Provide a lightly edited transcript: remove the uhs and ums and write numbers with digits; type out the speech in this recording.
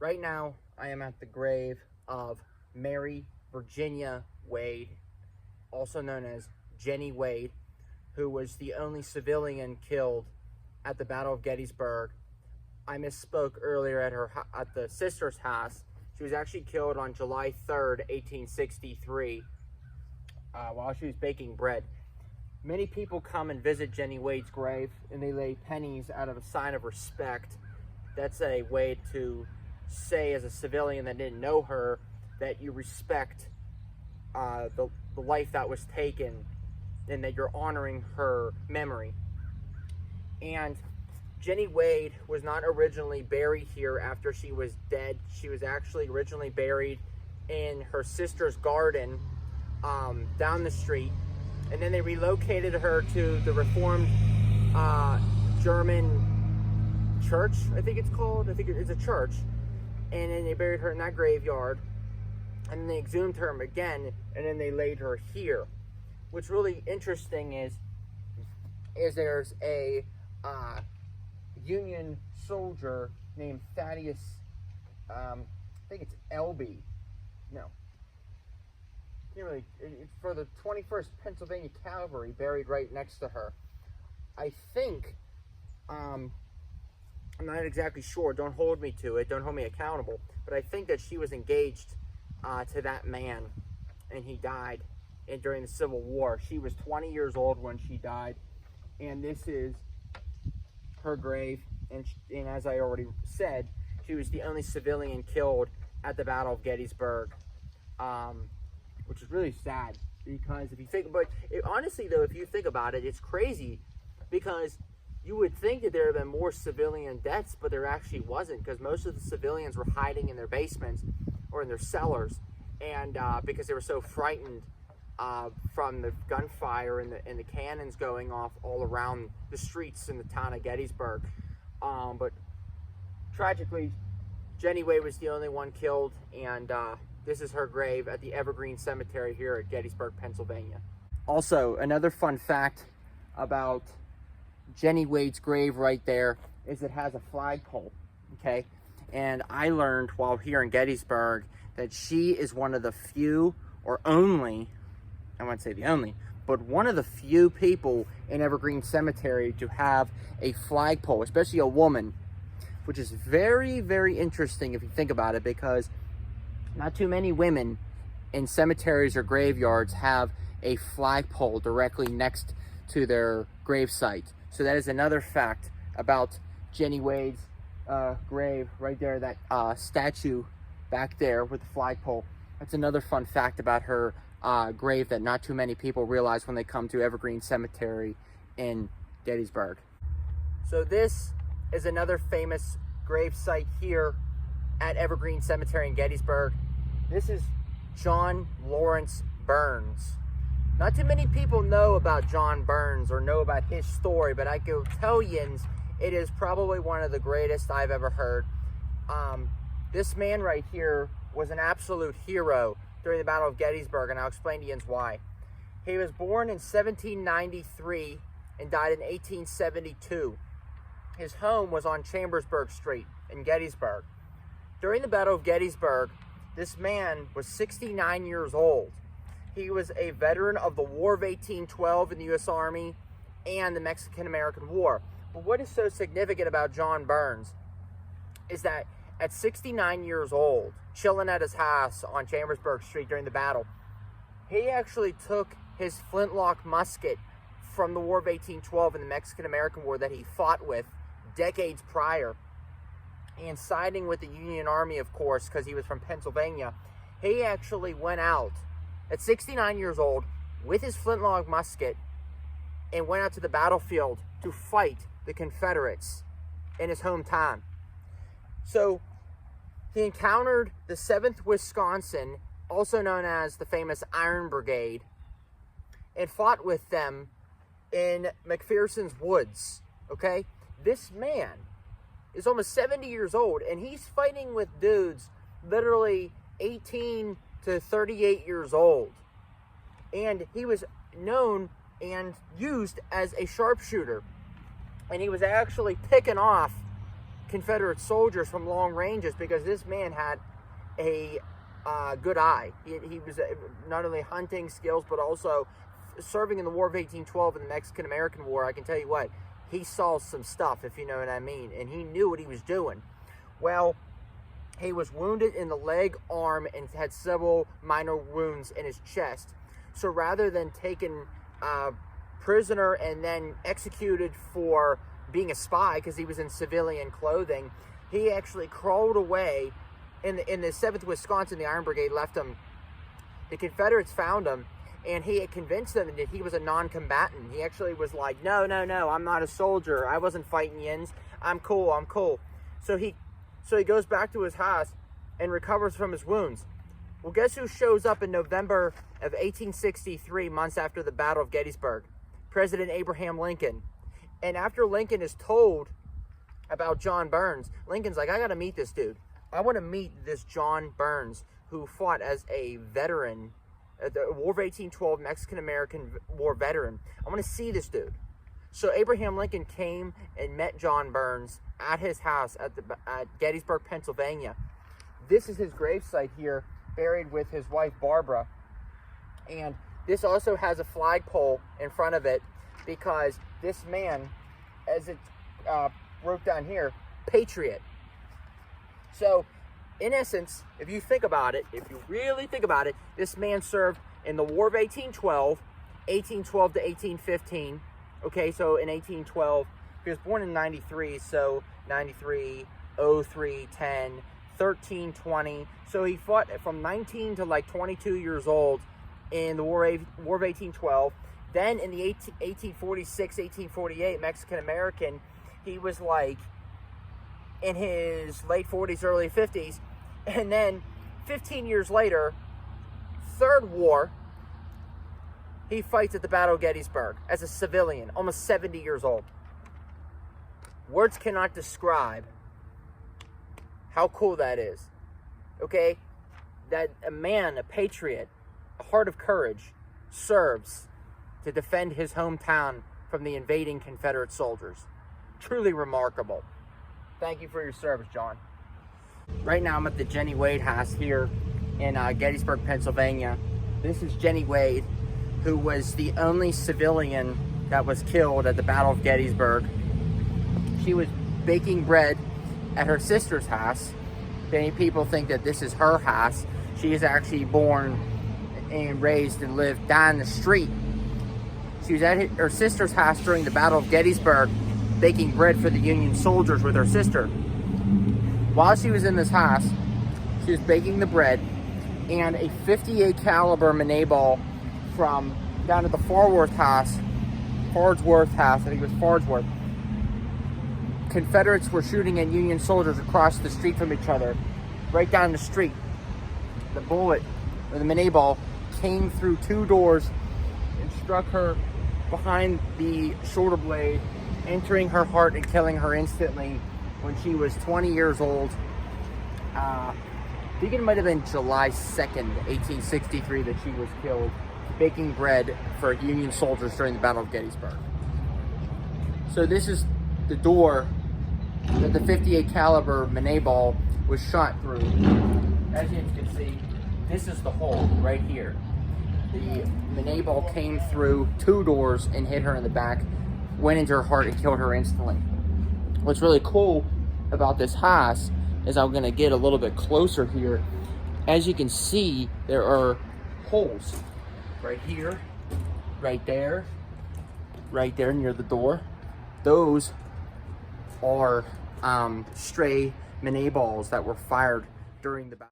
Right now, I am at the grave of Mary Virginia Wade, also known as Jennie Wade, who was the only civilian killed at the Battle of Gettysburg. I misspoke earlier at the sister's house. She was actually killed on July 3rd, 1863, while she was baking bread. Many people come and visit Jennie Wade's grave, and they lay pennies out of a sign of respect. That's a way to say, as a civilian that didn't know her, that you respect the life that was taken and that you're honoring her memory. And Jennie Wade was not originally buried here after she was dead. She was actually originally buried in her sister's garden down the street. And then they relocated her to the Reformed German church, I think it's called. I think it's a church. And then they buried her in that graveyard. And then they exhumed her again, and then they laid her here. What's really interesting is there's a Union soldier named Thaddeus, I think it's Elby. No. It's for the 21st Pennsylvania Cavalry, buried right next to her. I think, I'm not exactly sure, don't hold me to it, don't hold me accountable, but I think that she was engaged to that man, and he died during the Civil War. She was 20 years old when she died, and this is her grave, and as I already said, she was the only civilian killed at the Battle of Gettysburg, which is really sad, because if you think, honestly though, if you think about it, it's crazy, because you would think that there have been more civilian deaths, but there actually wasn't, because most of the civilians were hiding in their basements or in their cellars, and because they were so frightened from the gunfire and the cannons going off all around the streets in the town of Gettysburg. But tragically, Jennie Wade was the only one killed, and this is her grave at the Evergreen Cemetery here at Gettysburg, Pennsylvania. Also, another fun fact about Jennie Wade's grave right there is it has a flagpole, okay? And I learned while here in Gettysburg that she is one of the few, or only, I won't say the only, but one of the few people in Evergreen Cemetery to have a flagpole, especially a woman, which is very, very interesting if you think about it, because not too many women in cemeteries or graveyards have a flagpole directly next to their gravesite. So that is another fact about Jennie Wade's grave right there, that statue back there with the flagpole. That's another fun fact about her grave that not too many people realize when they come to Evergreen Cemetery in Gettysburg. So this is another famous grave site here at Evergreen Cemetery in Gettysburg. This is John Lawrence Burns. Not too many people know about John Burns or know about his story, but I can tell yins, it is probably one of the greatest I've ever heard. This man right here was an absolute hero during the Battle of Gettysburg, and I'll explain to yins why. He was born in 1793 and died in 1872. His home was on Chambersburg Street in Gettysburg. During the Battle of Gettysburg, this man was 69 years old. He was a veteran of the War of 1812 in the U.S. Army and the Mexican-American War. But what is so significant about John Burns is that at 69 years old, chilling at his house on Chambersburg Street during the battle, he actually took his flintlock musket from the War of 1812 and the Mexican-American War that he fought with decades prior, and siding with the Union Army, of course, because he was from Pennsylvania. He actually went out at 69 years old with his flintlock musket and went out to the battlefield to fight the Confederates in his hometown. So he encountered the 7th Wisconsin, also known as the famous Iron Brigade, and fought with them in McPherson's Woods, okay? This man is almost 70 years old, and he's fighting with dudes literally 18 to 38 years old. And he was known and used as a sharpshooter. And he was actually picking off Confederate soldiers from long ranges, because this man had a good eye. He was not only hunting skills, but also serving in the War of 1812 and the Mexican-American War. I can tell you what, he saw some stuff, if you know what I mean, and he knew what he was doing. Well, he was wounded in the leg, arm, and had several minor wounds in his chest. So rather than taken prisoner and then executed for being a spy, because he was in civilian clothing, he actually crawled away. In the 7th Wisconsin, the Iron Brigade left him. The Confederates found him, and he had convinced them that he was a non-combatant. He actually was like, no, I'm not a soldier. I wasn't fighting Yins. I'm cool. So he goes back to his house and recovers from his wounds. Well, guess who shows up in November of 1863, months after the Battle of Gettysburg? President Abraham Lincoln. And after Lincoln is told about John Burns, Lincoln's like, I got to meet this dude. I want to meet this John Burns, who fought as a veteran, the War of 1812 Mexican-American War veteran. I want to see this dude. So Abraham Lincoln came and met John Burns at his house at Gettysburg, Pennsylvania. This is his gravesite here, buried with his wife Barbara. And this also has a flagpole in front of it, because this man, as it wrote down here, patriot. So, in essence, if you think about it, if you really think about it, this man served in the War of 1812 to 1815. Okay, so in 1812, he was born in 93, so 93, 03, 10, 13, 20. So he fought from 19 to like 22 years old in the War of 1812. Then in the 1846, 1848 Mexican-American, he was like in his late 40s, early 50s. And then 15 years later, Third War, he fights at the Battle of Gettysburg as a civilian, almost 70 years old. Words cannot describe how cool that is. Okay? That a man, a patriot, a heart of courage, serves to defend his hometown from the invading Confederate soldiers. Truly remarkable. Thank you for your service, John. Right now I'm at the Jennie Wade house here in Gettysburg, Pennsylvania. This is Jennie Wade, who was the only civilian that was killed at the Battle of Gettysburg. She was baking bread at her sister's house. Many people think that this is her house. She is actually born and raised and lived down the street. She was at her sister's house during the Battle of Gettysburg, baking bread for the Union soldiers with her sister. While she was in this house, she was baking the bread, and a .58 caliber Manet ball from down at the Fardsworth house, I think it was Fardsworth. Confederates were shooting at Union soldiers across the street from each other, right down the street. The bullet, or the Manet ball, came through two doors and struck her behind the shoulder blade, entering her heart and killing her instantly when she was 20 years old. I think it might have been July 2nd, 1863 that she was killed, baking bread for Union soldiers during the Battle of Gettysburg. So this is the door that the .58 caliber Manet ball was shot through. As you can see, this is the hole right here. The Manet ball came through two doors and hit her in the back, went into her heart and killed her instantly. What's really cool about this house is I'm going to get a little bit closer here. As you can see, there are holes right here, right there near the door. Those are stray Manet balls that were fired during the battle.